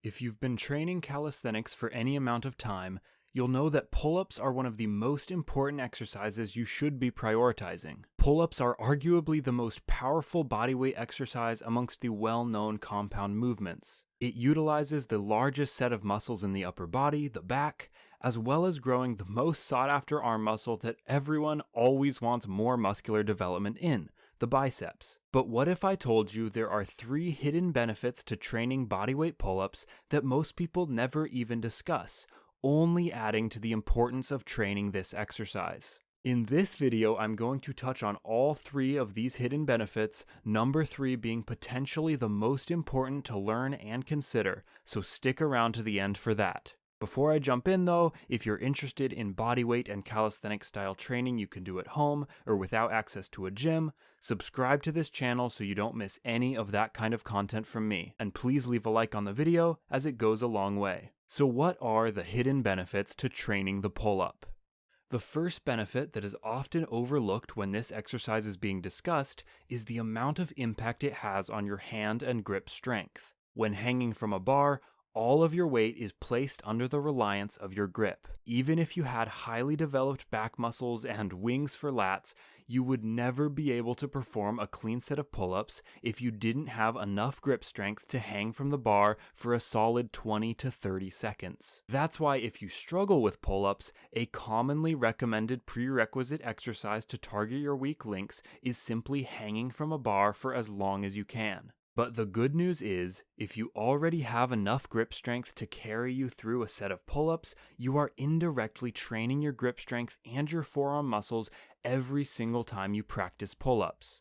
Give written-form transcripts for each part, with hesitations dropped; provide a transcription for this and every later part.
If you've been training calisthenics for any amount of time, you'll know that pull-ups are one of the most important exercises you should be prioritizing. Pull-ups are arguably the most powerful bodyweight exercise amongst the well-known compound movements. It utilizes the largest set of muscles in the upper body, the back, as well as growing the most sought-after arm muscle that everyone always wants more muscular development in, the biceps. But what if I told you there are 3 hidden benefits to training bodyweight pull-ups that most people never even discuss, only adding to the importance of training this exercise? In this video, I'm going to touch on all 3 of these hidden benefits, number 3 being potentially the most important to learn and consider, so stick around to the end for that. Before I jump in though, if you're interested in bodyweight and calisthenic style training you can do at home or without access to a gym, subscribe to this channel so you don't miss any of that kind of content from me. And please leave a like on the video as it goes a long way. So what are the hidden benefits to training the pull-up? The first benefit that is often overlooked when this exercise is being discussed is the amount of impact it has on your hand and grip strength. When hanging from a bar, all of your weight is placed under the reliance of your grip. Even if you had highly developed back muscles and wings for lats, you would never be able to perform a clean set of pull-ups if you didn't have enough grip strength to hang from the bar for a solid 20 to 30 seconds. That's why if you struggle with pull-ups, a commonly recommended prerequisite exercise to target your weak links is simply hanging from a bar for as long as you can. But the good news is, if you already have enough grip strength to carry you through a set of pull-ups, you are indirectly training your grip strength and your forearm muscles every single time you practice pull-ups.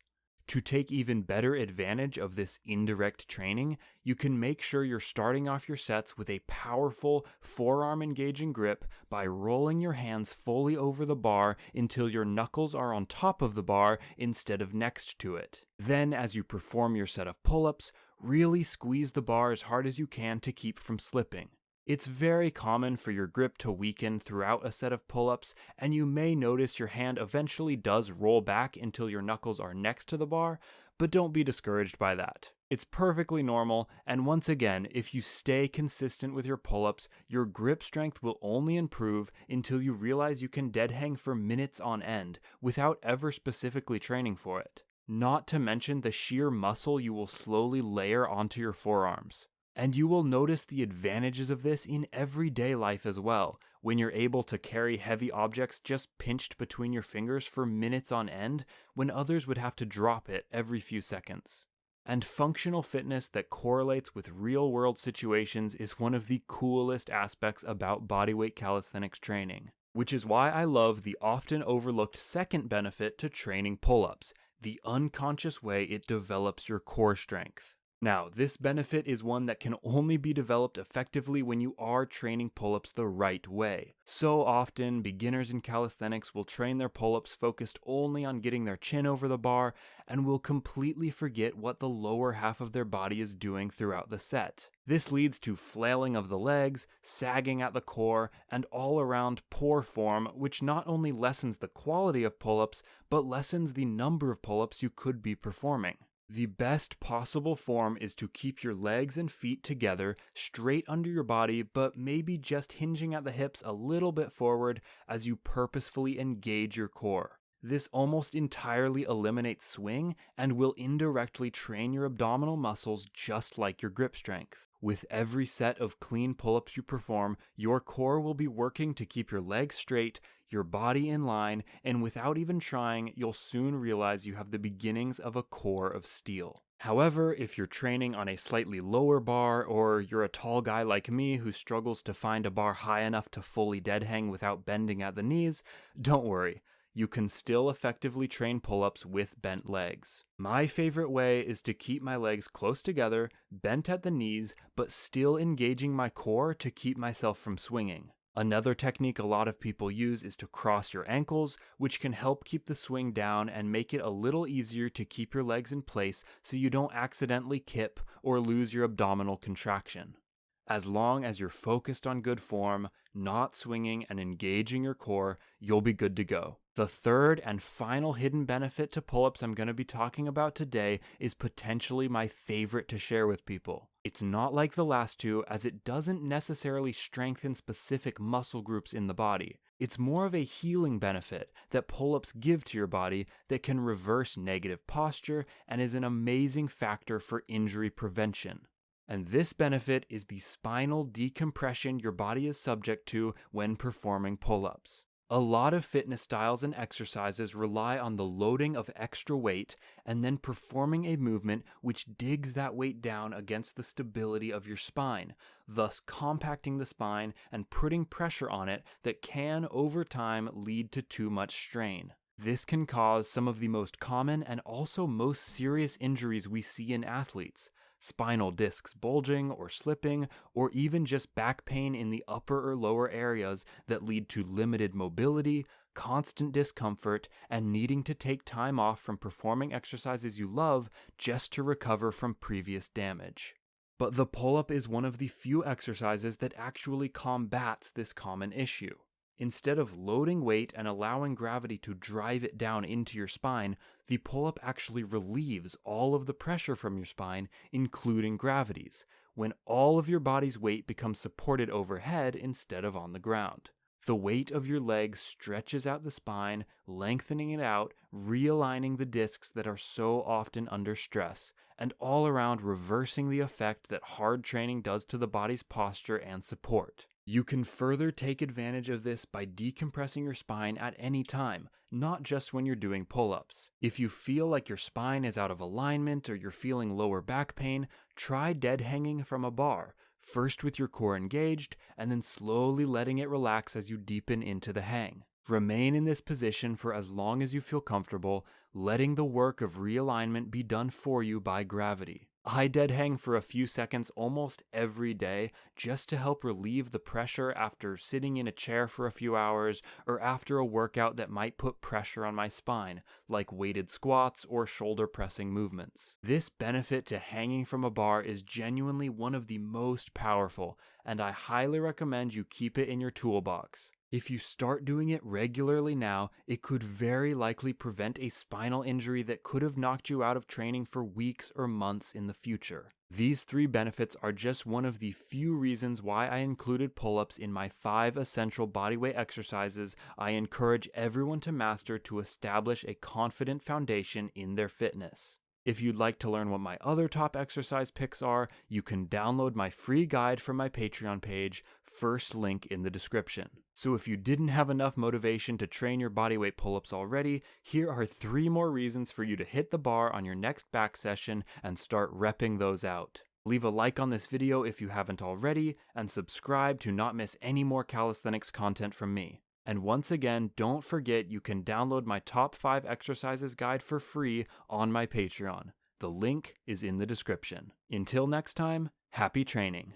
To take even better advantage of this indirect training, you can make sure you're starting off your sets with a powerful forearm engaging grip by rolling your hands fully over the bar until your knuckles are on top of the bar instead of next to it. Then, as you perform your set of pull-ups, really squeeze the bar as hard as you can to keep from slipping. It's very common for your grip to weaken throughout a set of pull-ups, and you may notice your hand eventually does roll back until your knuckles are next to the bar, but don't be discouraged by that. It's perfectly normal, and once again, if you stay consistent with your pull-ups, your grip strength will only improve until you realize you can dead hang for minutes on end without ever specifically training for it. Not to mention the sheer muscle you will slowly layer onto your forearms. And you will notice the advantages of this in everyday life as well, when you're able to carry heavy objects just pinched between your fingers for minutes on end, when others would have to drop it every few seconds. And functional fitness that correlates with real-world situations is one of the coolest aspects about bodyweight calisthenics training, which is why I love the often overlooked second benefit to training pull-ups, the unconscious way it develops your core strength. Now, this benefit is one that can only be developed effectively when you are training pull-ups the right way. So often, beginners in calisthenics will train their pull-ups focused only on getting their chin over the bar and will completely forget what the lower half of their body is doing throughout the set. This leads to flailing of the legs, sagging at the core, and all-around poor form, which not only lessens the quality of pull-ups, but lessens the number of pull-ups you could be performing. The best possible form is to keep your legs and feet together, straight under your body, but maybe just hinging at the hips a little bit forward as you purposefully engage your core. This almost entirely eliminates swing and will indirectly train your abdominal muscles just like your grip strength. With every set of clean pull-ups you perform, your core will be working to keep your legs straight, your body in line, and without even trying, you'll soon realize you have the beginnings of a core of steel. However, if you're training on a slightly lower bar, or you're a tall guy like me who struggles to find a bar high enough to fully dead hang without bending at the knees, don't worry. You can still effectively train pull-ups with bent legs. My favorite way is to keep my legs close together, bent at the knees, but still engaging my core to keep myself from swinging. Another technique a lot of people use is to cross your ankles, which can help keep the swing down and make it a little easier to keep your legs in place so you don't accidentally kip or lose your abdominal contraction. As long as you're focused on good form, not swinging and engaging your core, you'll be good to go. The third and final hidden benefit to pull-ups I'm going to be talking about today is potentially my favorite to share with people. It's not like the last two, as it doesn't necessarily strengthen specific muscle groups in the body. It's more of a healing benefit that pull-ups give to your body that can reverse negative posture and is an amazing factor for injury prevention. And this benefit is the spinal decompression your body is subject to when performing pull-ups. A lot of fitness styles and exercises rely on the loading of extra weight and then performing a movement which digs that weight down against the stability of your spine, thus compacting the spine and putting pressure on it that can, over time, lead to too much strain. This can cause some of the most common and also most serious injuries we see in athletes: spinal discs bulging or slipping, or even just back pain in the upper or lower areas that lead to limited mobility, constant discomfort, and needing to take time off from performing exercises you love just to recover from previous damage. But the pull-up is one of the few exercises that actually combats this common issue. Instead of loading weight and allowing gravity to drive it down into your spine, the pull-up actually relieves all of the pressure from your spine, including gravity's, when all of your body's weight becomes supported overhead instead of on the ground. The weight of your legs stretches out the spine, lengthening it out, realigning the discs that are so often under stress, and all around reversing the effect that hard training does to the body's posture and support. You can further take advantage of this by decompressing your spine at any time, not just when you're doing pull-ups. If you feel like your spine is out of alignment or you're feeling lower back pain, try dead hanging from a bar, first with your core engaged, and then slowly letting it relax as you deepen into the hang. Remain in this position for as long as you feel comfortable, letting the work of realignment be done for you by gravity. I dead hang for a few seconds almost every day just to help relieve the pressure after sitting in a chair for a few hours or after a workout that might put pressure on my spine, like weighted squats or shoulder pressing movements. This benefit to hanging from a bar is genuinely one of the most powerful, and I highly recommend you keep it in your toolbox. If you start doing it regularly now, it could very likely prevent a spinal injury that could have knocked you out of training for weeks or months in the future. These 3 benefits are just one of the few reasons why I included pull-ups in my 5 essential bodyweight exercises I encourage everyone to master to establish a confident foundation in their fitness. If you'd like to learn what my other top exercise picks are, you can download my free guide from my Patreon page, first link in the description. So if you didn't have enough motivation to train your bodyweight pull-ups already, here are 3 more reasons for you to hit the bar on your next back session and start repping those out. Leave a like on this video if you haven't already, and subscribe to not miss any more calisthenics content from me. And once again, don't forget you can download my top 5 exercises guide for free on my Patreon. The link is in the description. Until next time, happy training.